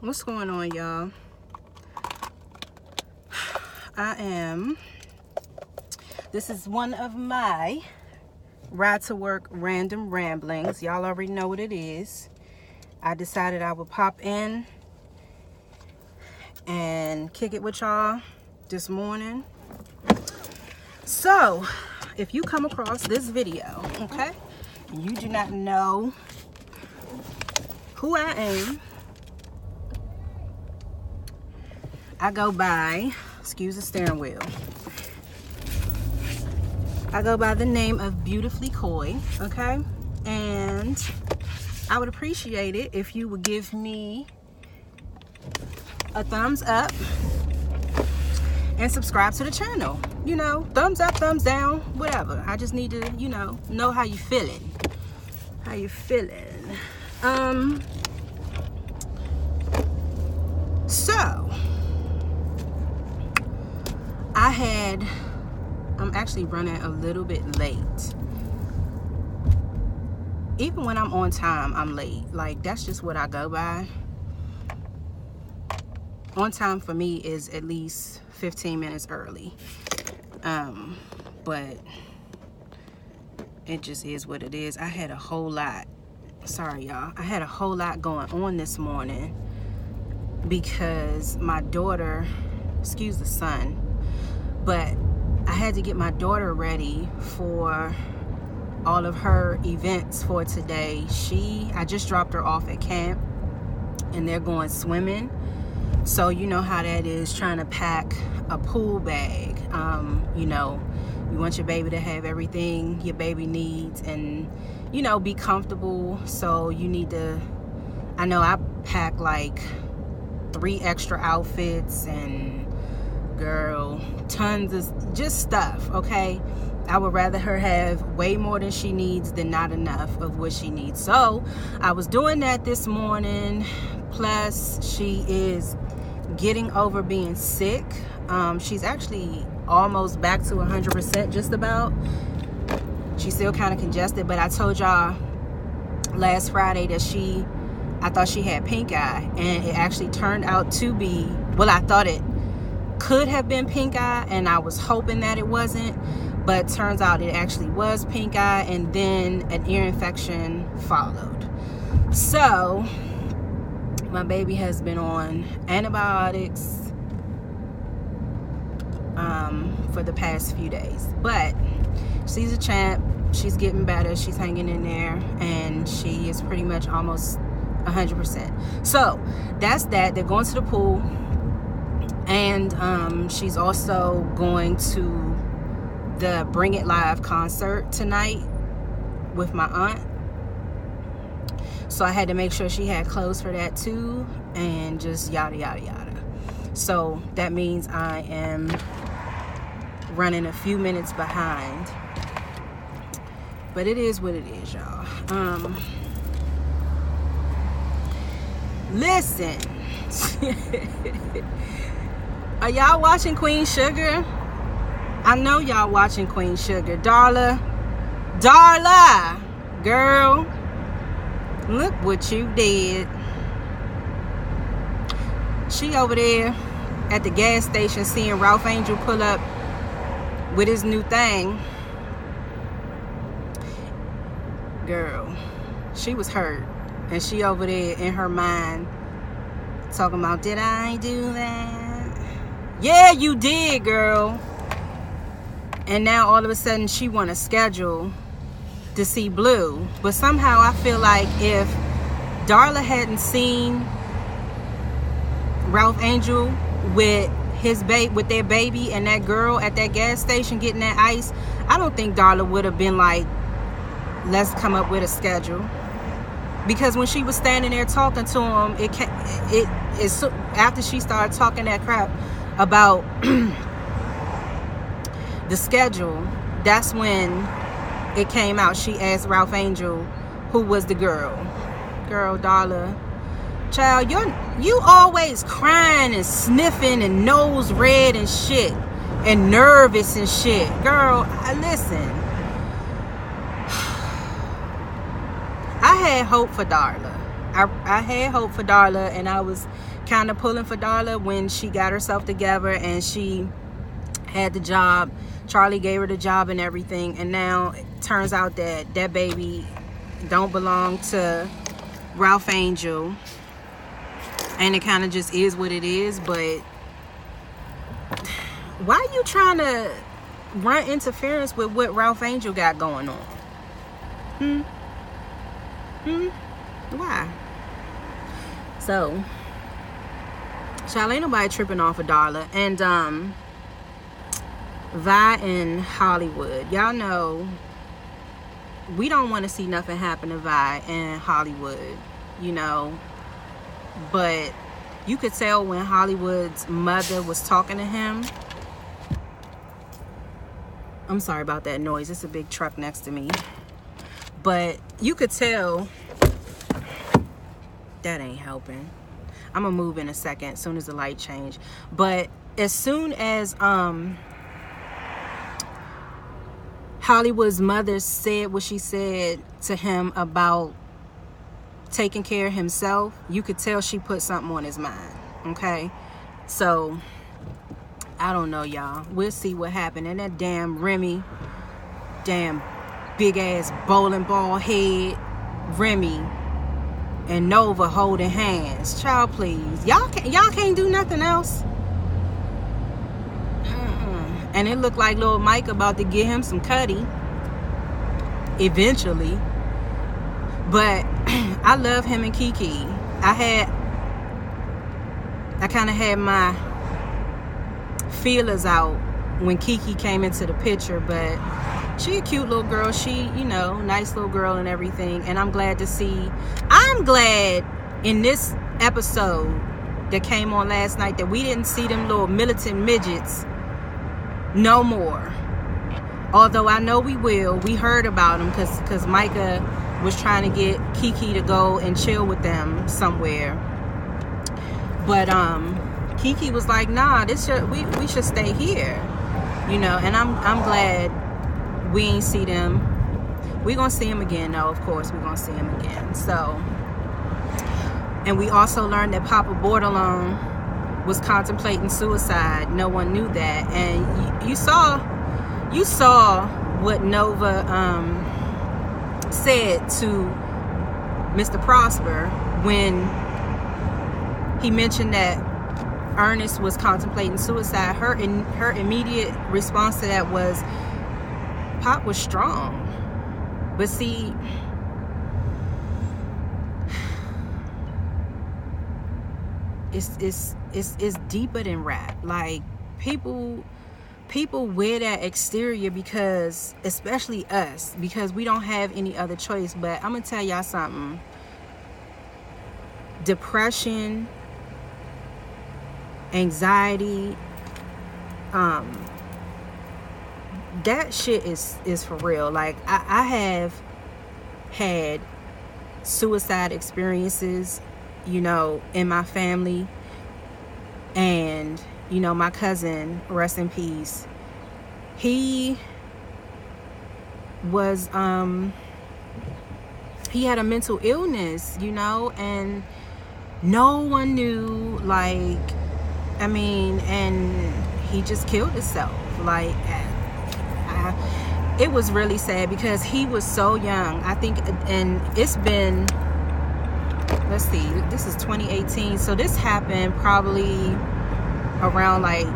What's going on, y'all? This is one of my ride to work random ramblings. Y'all already know what it is. I decided I would pop in and kick it with y'all this morning. So, if you come across this video, okay, and you do not know who I am, I go by, excuse the steering wheel, I go by the name of Beautifully Coy, okay? And I would appreciate it if you would give me a thumbs up and subscribe to the channel. You know, thumbs up, thumbs down, whatever. I just need to, know how you feeling. How you feeling. So, I'm actually running a little bit late. Even when I'm on time, I'm late. Like, that's just what I go by. On time for me is at least 15 minutes early. But it just is what it is. I had a whole lot. Sorry, y'all. I had a whole lot going on this morning because my daughter, excuse the sun, but I had to get my daughter ready for all of her events for today. I just dropped her off at camp and they're going swimming. So you know how that is, trying to pack a pool bag. You want your baby to have everything your baby needs and, be comfortable. So you need to, I pack like 3 extra outfits and girl, tons of just stuff, okay? I would rather her have way more than she needs than not enough of what she needs. So I was doing that this morning. Plus she is getting over being sick. She's actually almost back to 100%, just about. She's still kind of congested, but I told y'all last Friday that I thought she had pink eye, and it actually turned out to be, well, I thought it could have been pink eye, and I was hoping that it wasn't, but turns out it actually was pink eye, and then an ear infection followed. So my baby has been on antibiotics for the past few days, but she's a champ. She's getting better. She's hanging in there, and she is pretty much almost 100%. So that's that. They're going to the pool, and she's also going to the Bring It Live concert tonight with my aunt. So I had to make sure she had clothes for that too, and just yada yada yada. So that means I am running a few minutes behind, but it is what it is, y'all. Listen. Are y'all watching Queen Sugar? I know y'all watching Queen Sugar. Darla, girl, look what you did. She over there at the gas station seeing Ralph Angel pull up with his new thing. Girl, she was hurt, and she over there in her mind talking about, did I do that? Yeah, you did, girl. And now all of a sudden she want to schedule to see Blue. But somehow I feel like if Darla hadn't seen Ralph Angel with their baby and that girl at that gas station getting that ice, I don't think Darla would have been like, let's come up with a schedule. Because when she was standing there talking to him, it's after she started talking that crap about the schedule, that's when it came out. She asked Ralph Angel who was the girl. Girl, Darla, child, you always crying and sniffing and nose red and shit and nervous and shit. Girl, listen. I had hope for Darla. I had hope for Darla, and I was kind of pulling for Darla when she got herself together and she had the job. Charlie gave her the job and everything, and now it turns out that that baby don't belong to Ralph Angel, and it kind of just is what it is. But why are you trying to run interference with what Ralph Angel got going on? Why? So, child, ain't nobody tripping off of Darla. And Vi and Hollywood, y'all know we don't want to see nothing happen to Vi and Hollywood, you know. But you could tell when Hollywood's mother was talking to him. I'm sorry about that noise. It's a big truck next to me. But you could tell that ain't helping. I'm gonna move in a second as soon as the light change. But as soon as Hollywood's mother said what she said to him about taking care of himself, you could tell she put something on his mind. Okay, so I don't know, y'all. We'll see what happened. And that damn Remy, damn big ass bowling ball head Remy and Nova holding hands. Child, please, y'all can't do nothing else. And it looked like little Mike about to get him some cutty eventually. But I love him and Kiki. I kind of had my feelers out when Kiki came into the picture, but she a cute little girl. She, you know, nice little girl and everything. And I'm glad in this episode that came on last night that we didn't see them little militant midgets no more. Although I know we will. We heard about them because Micah was trying to get Kiki to go and chill with them somewhere. But Kiki was like, nah, we should stay here. You know, and I'm glad we ain't see them. We gonna see them again though, of course we gonna see them again. So, and we also learned that Papa Bordelon was contemplating suicide. No one knew that. And you saw what Nova said to Mr. Prosper when he mentioned that Ernest was contemplating suicide. Her immediate response to that was, Pop was strong. But see, it's deeper than rap. Like, people wear that exterior because, especially us, because we don't have any other choice. But I'm gonna tell y'all something. Depression, anxiety, that shit is for real. Like, I have had suicide experiences, you know, in my family. And, you know, my cousin, rest in peace, he was he had a mental illness, you know, and no one knew. Like, I mean, and he just killed himself. Like, it was really sad because he was so young, I think. And it's been, let's see, this is 2018, so this happened probably around like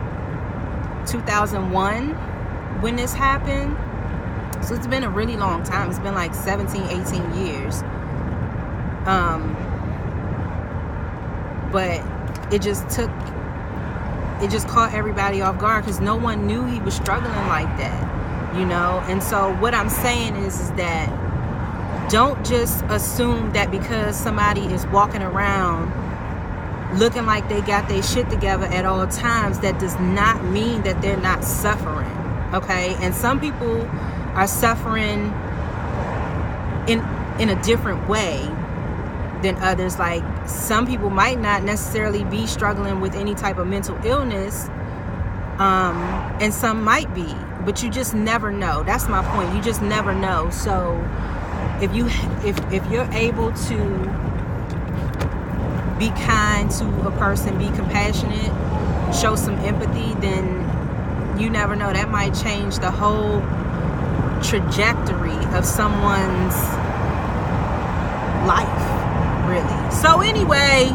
2001 when this happened. So it's been a really long time. It's been like 17, 18 years. But it just caught everybody off guard because no one knew he was struggling like that, you know. And so what I'm saying is that don't just assume that because somebody is walking around looking like they got their shit together at all times, that does not mean that they're not suffering, okay? And some people are suffering in a different way than others. Like, some people might not necessarily be struggling with any type of mental illness, and some might be, but you just never know. That's my point. You just never know. So if you're able to be kind to a person, be compassionate, show some empathy, then you never know, that might change the whole trajectory of someone's life, really. So anyway,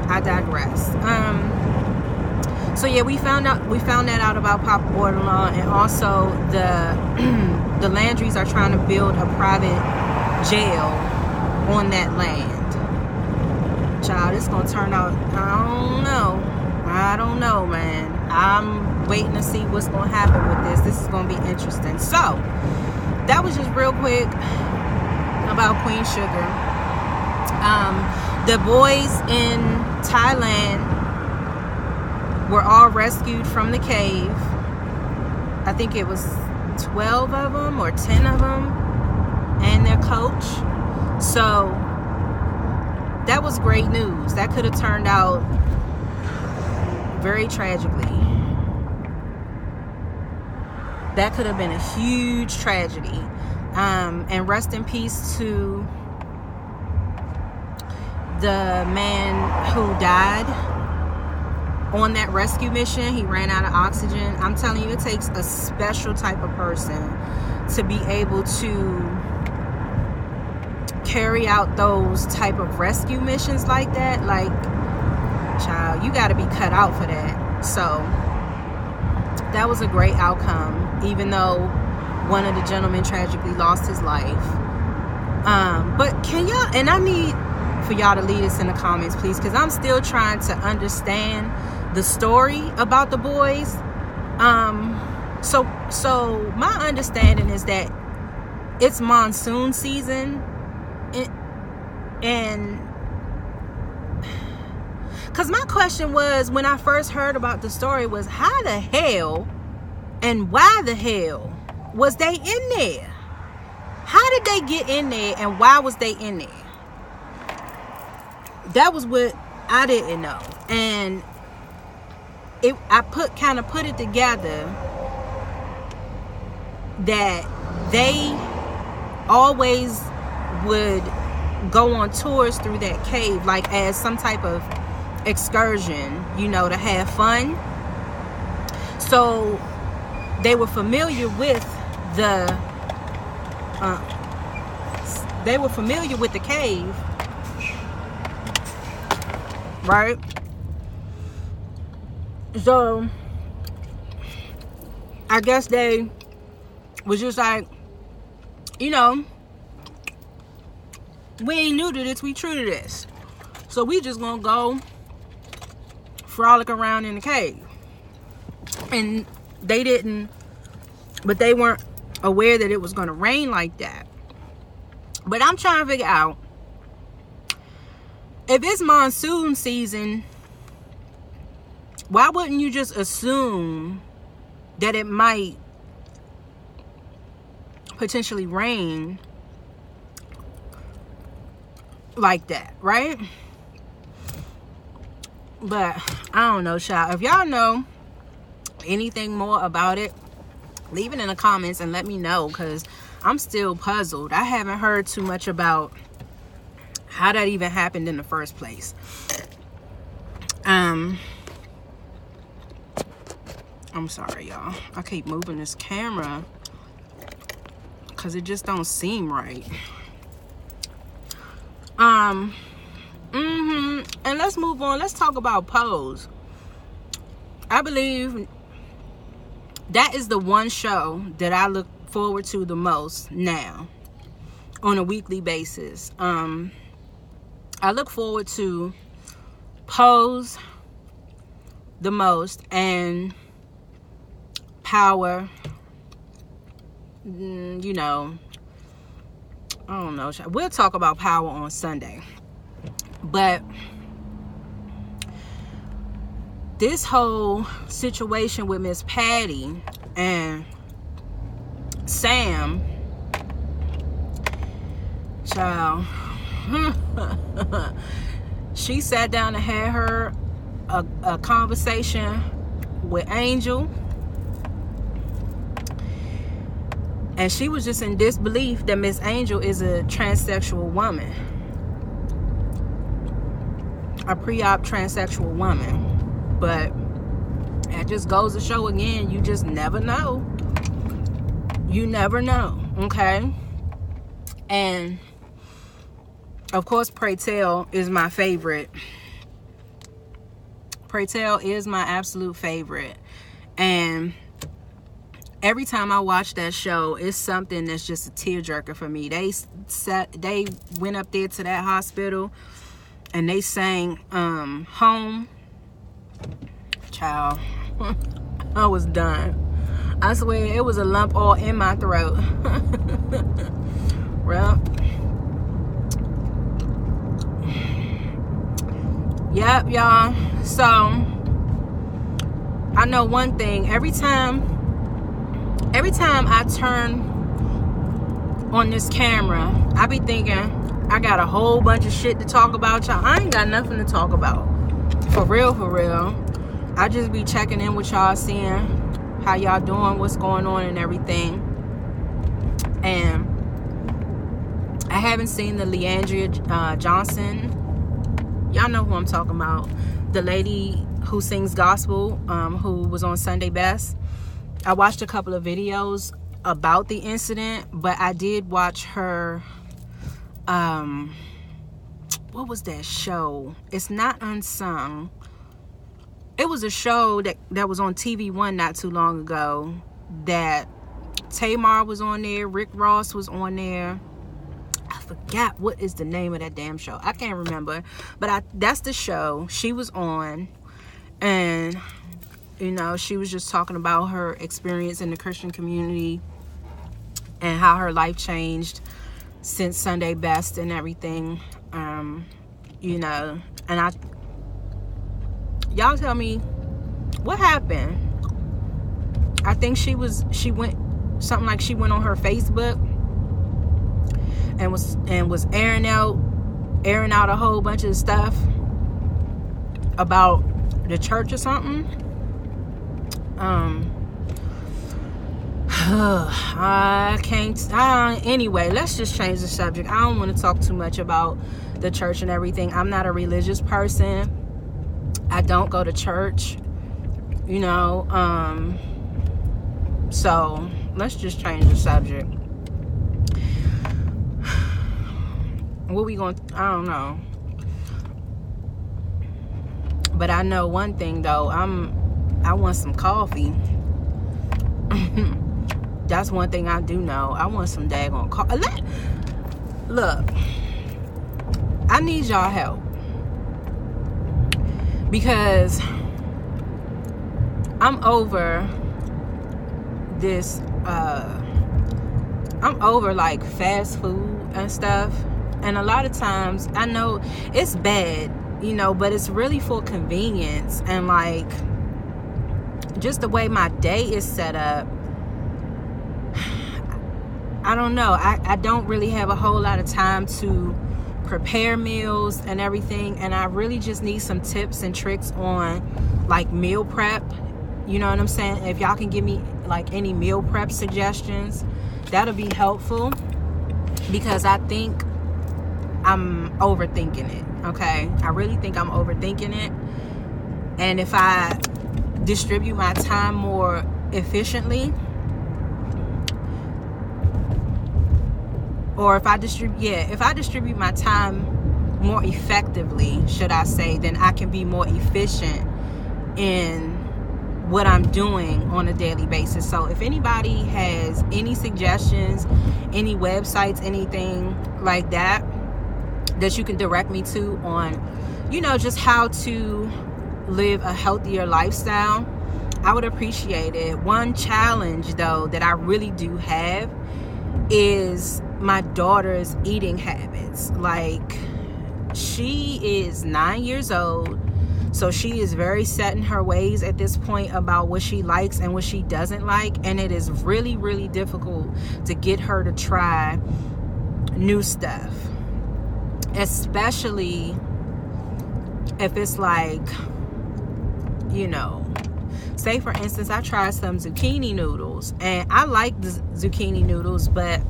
I digress. So yeah, we found that out about Papa Bordelon, and also the Landrys are trying to build a private jail on that land. Child, it's gonna turn out, I don't know, man. I'm waiting to see what's gonna happen with this. This is gonna be interesting. So that was just real quick about Queen Sugar. The boys in Thailand were all rescued from the cave. I think it was 12 of them or 10 of them and their coach. So that was great news. That could have turned out very tragically. That could have been a huge tragedy. And rest in peace to the man who died on that rescue mission. He ran out of oxygen. I'm telling you, it takes a special type of person to be able to carry out those type of rescue missions like that. Like, child, you got to be cut out for that. So that was a great outcome, even though one of the gentlemen tragically lost his life. But can y'all, and I need for y'all to leave us in the comments, please, because I'm still trying to understand the story about the boys. So my understanding is that it's monsoon season, and because my question was, when I first heard about the story, was how the hell and why the hell was they in there? How did they get in there, and why was they in there? That was what I didn't know. And I kind of put it together that they always would go on tours through that cave, like as some type of excursion, to have fun. So they were familiar with the cave, right? So I guess they was just like, we ain't new to this, we true to this, so we just gonna go frolic around in the cave. And they weren't aware that it was gonna rain like that. But I'm trying to figure out, if it's monsoon season, why wouldn't you just assume that it might potentially rain like that, right? But I don't know, child. If y'all know anything more about it, leave it in the comments and let me know, because I'm still puzzled. I haven't heard too much about how that even happened in the first place. I'm sorry, y'all. I keep moving this camera because it just don't seem right. And let's move on. Let's talk about Pose. I believe that is the one show that I look forward to the most now on a weekly basis. I look forward to Pose the most, and Power, I don't know. We'll talk about Power on Sunday. But this whole situation with Miss Patty and Sam, child, she sat down and had her a conversation with Angel, and she was just in disbelief that Miss Angel is a transsexual woman. a pre-op transsexual woman. But it just goes to show again, you just never know. You never know, okay? And of course, Pray Tell is my favorite. Pray Tell is my absolute favorite. And every time I watch that show, it's something that's just a tearjerker for me. They went up there to that hospital and they sang Home. Child, I was done. I swear it was a lump all in my throat. Well, yep, y'all. So I know one thing. Every time I turn on this camera, I be thinking I got a whole bunch of shit to talk about, y'all. I ain't got nothing to talk about. For real, for real. I just be checking in with y'all, seeing how y'all doing, what's going on and everything. And I haven't seen the Leandria Johnson. Y'all know who I'm talking about. The lady who sings gospel, who was on Sunday Best. I watched a couple of videos about the incident, but I did watch her, what was that show? It's not Unsung. It was a show that was on TV One not too long ago, that Tamar was on there, Rick Ross was on there. I forgot what is the name of that damn show. I can't remember, but that's the show she was on. And you know, she was just talking about her experience in the Christian community and how her life changed since Sunday Best and everything. You know, and y'all tell me what happened. I think she went something like she went on her Facebook and was airing out a whole bunch of stuff about the church or something. Anyway, let's just change the subject. I don't want to talk too much about the church and everything. I'm not a religious person. I don't go to church, you know. So let's just change the subject. What we going? I don't know. But I know one thing though. I want some coffee. That's one thing I do know. I want some daggone coffee. Look, I need y'all help, because I'm over this. I'm over like fast food and stuff. And a lot of times, I know it's bad, you know, but it's really for convenience. And like, just the way my day is set up, I don't know. I don't really have a whole lot of time to prepare meals and everything. And I really just need some tips and tricks on like meal prep. You know what I'm saying? If y'all can give me like any meal prep suggestions, that'll be helpful, because I think I'm overthinking it. Okay, I really think I'm overthinking it. And if I distribute my time more efficiently, or if I distribute my time more effectively, should I say, then I can be more efficient in what I'm doing on a daily basis. So if anybody has any suggestions, any websites, anything like that you can direct me to on, you know, just how to live a healthier lifestyle, I would appreciate it. One challenge though that I really do have is my daughter's eating habits. Like, she is 9 years old, so she is very set in her ways at this point about what she likes and what she doesn't like, and it is really, really difficult to get her to try new stuff, especially if it's like, you know, say for instance, I tried some zucchini noodles, and I like the zucchini noodles, but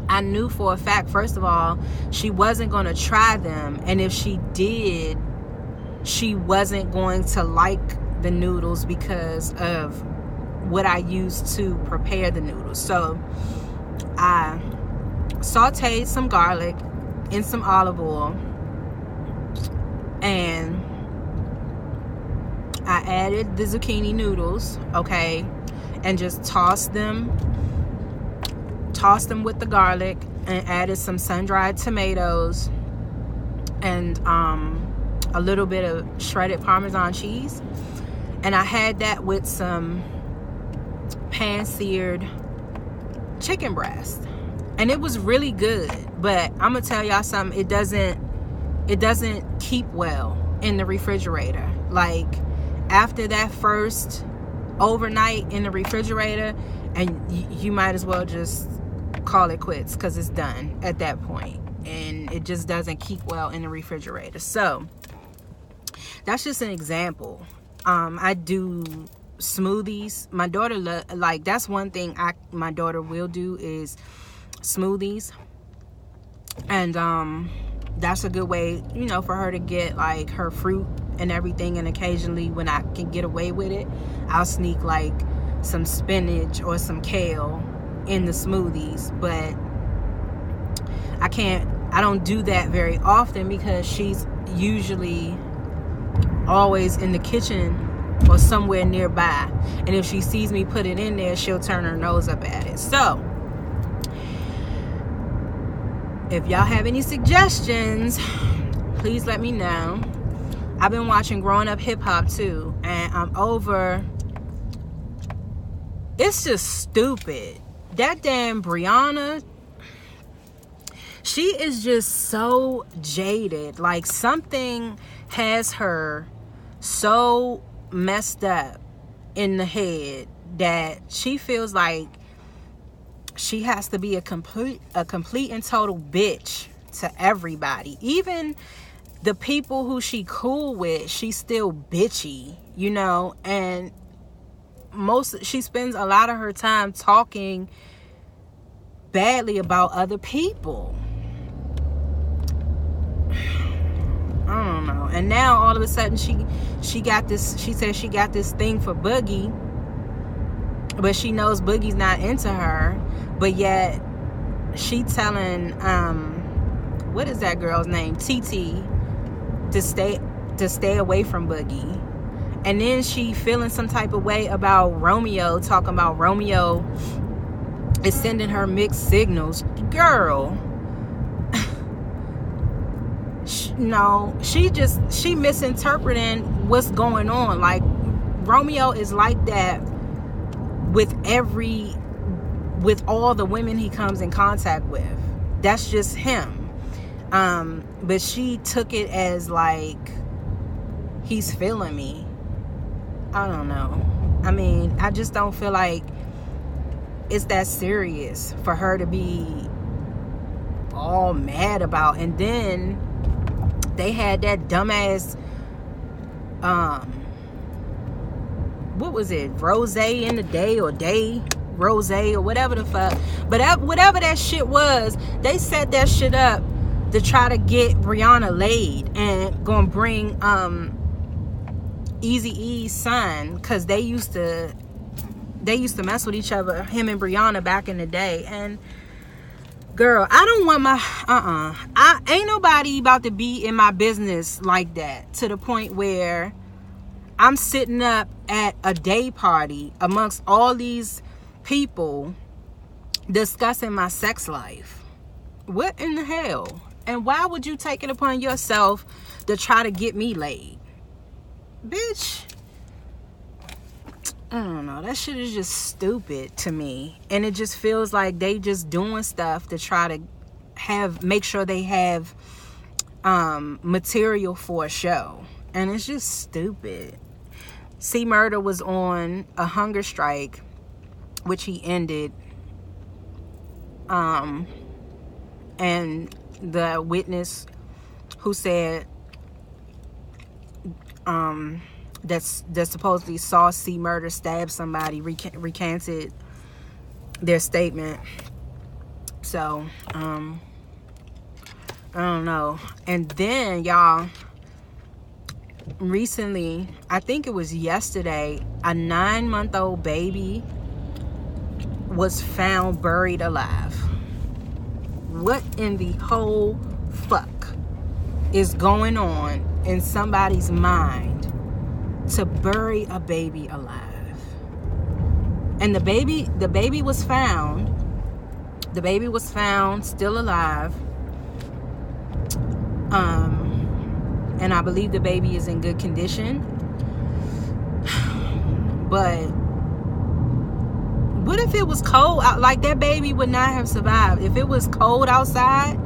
I knew for a fact, first of all, she wasn't going to try them, and if she did, she wasn't going to like the noodles because of what I used to prepare the noodles. So I sauteed some garlic in some olive oil, and I added the zucchini noodles, okay, and just tossed them with the garlic, and added some sun-dried tomatoes and a little bit of shredded Parmesan cheese. And I had that with some pan-seared chicken breast, and it was really good. But I'm gonna tell y'all something, it doesn't keep well in the refrigerator. Like, after that first overnight in the refrigerator, and you might as well just call it quits, because it's done at that point, and it just doesn't keep well in the refrigerator. So that's just an example. I do smoothies. My daughter, like, that's one thing my daughter will do, is smoothies. And that's a good way, you know, for her to get like her fruit and everything. And occasionally, when I can get away with it, I'll sneak like some spinach or some kale in the smoothies. But I don't do that very often, because she's usually always in the kitchen or somewhere nearby, and if she sees me put it in there, she'll turn her nose up at it. So if y'all have any suggestions, please let me know. I've been watching Growing Up Hip Hop too, and I'm over, it's just stupid. That damn Brianna, she is just so jaded. Like, something has her so messed up in the head that she feels like she has to be a complete and total bitch to everybody. Even the people who she cool with, she's still bitchy, you know. And she spends a lot of her time talking badly about other people. I don't know. And now all of a sudden she got this, she says she got this thing for Boogie, but she knows Boogie's not into her. But yet she telling what is that girl's name, TT, to stay away from Boogie. And then she feeling some type of way about Romeo, talking about Romeo is sending her mixed signals. Girl, no, she misinterpreting what's going on. Like, Romeo is like that with all the women he comes in contact with. That's just him. But she took it as like, he's feeling me. I don't know. I mean, I just don't feel like it's that serious for her to be all mad about. And then they had that dumbass what was it, Rose in the Day, or Day Rose, or whatever the fuck. But whatever that shit was, they set that shit up to try to get Brianna laid, and gonna bring Eazy-E's son, because they used to mess with each other, him and Brianna, back in the day. And girl, I don't want my I ain't nobody about to be in my business like that, to the point where I'm sitting up at a day party amongst all these people discussing my sex life. What in the hell? And why would you take it upon yourself to try to get me laid? Bitch, I don't know. That shit is just stupid to me. And it just feels like they just doing stuff to try to make sure they have material for a show. And it's just stupid. C Murder was on a hunger strike, which he ended. And the witness who said that supposedly saw C Murder stab somebody recanted their statement. So I don't know. And then, y'all, recently, I think it was yesterday, a 9-month-old baby was found buried alive. What in the whole fuck is going on in somebody's mind to bury a baby alive? And the baby was found still alive. And I believe the baby is in good condition. But what if it was cold out? Like, that baby would not have survived if it was cold outside.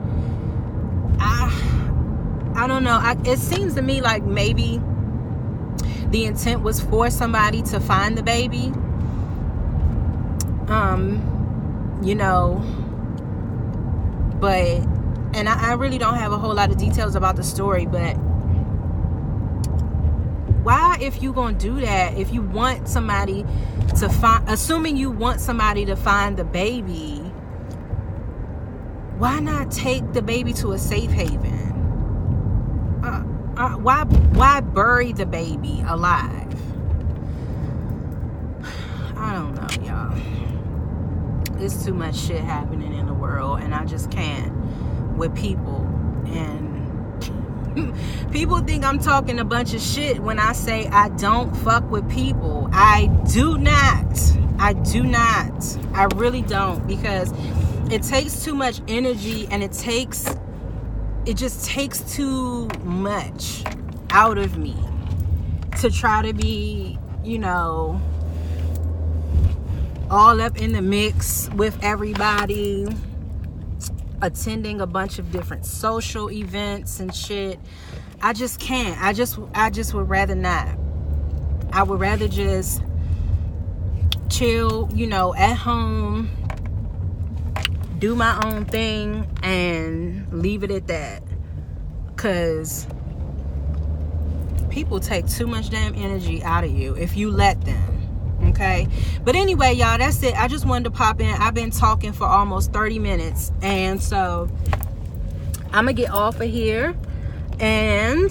I don't know. It seems to me like maybe the intent was for somebody to find the baby. You know, but, and I really don't have a whole lot of details about the story, but why, if you gonna do that, if you want somebody to find, assuming you want somebody to find the baby, why not take the baby to a safe haven? Why bury the baby alive? I don't know, y'all. It's too much shit happening in the world, and I just can't with people. And people think I'm talking a bunch of shit when I say I don't fuck with people. I do not. I really don't, because it takes too much energy, and it just takes too much out of me to try to be, you know, all up in the mix with everybody, attending a bunch of different social events and shit. I just can't. I just would rather not. I would rather just chill, you know, at home, do my own thing, and leave it at that. Because people take too much damn energy out of you if you let them. Okay, but anyway, y'all, that's it. I just wanted to pop in. I've been talking for almost 30 minutes, and so I'm gonna get off of here. And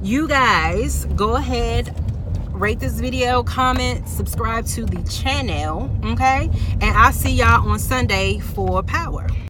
you guys go ahead, rate this video, comment, subscribe to the channel, okay? And I'll see y'all on Sunday for Power.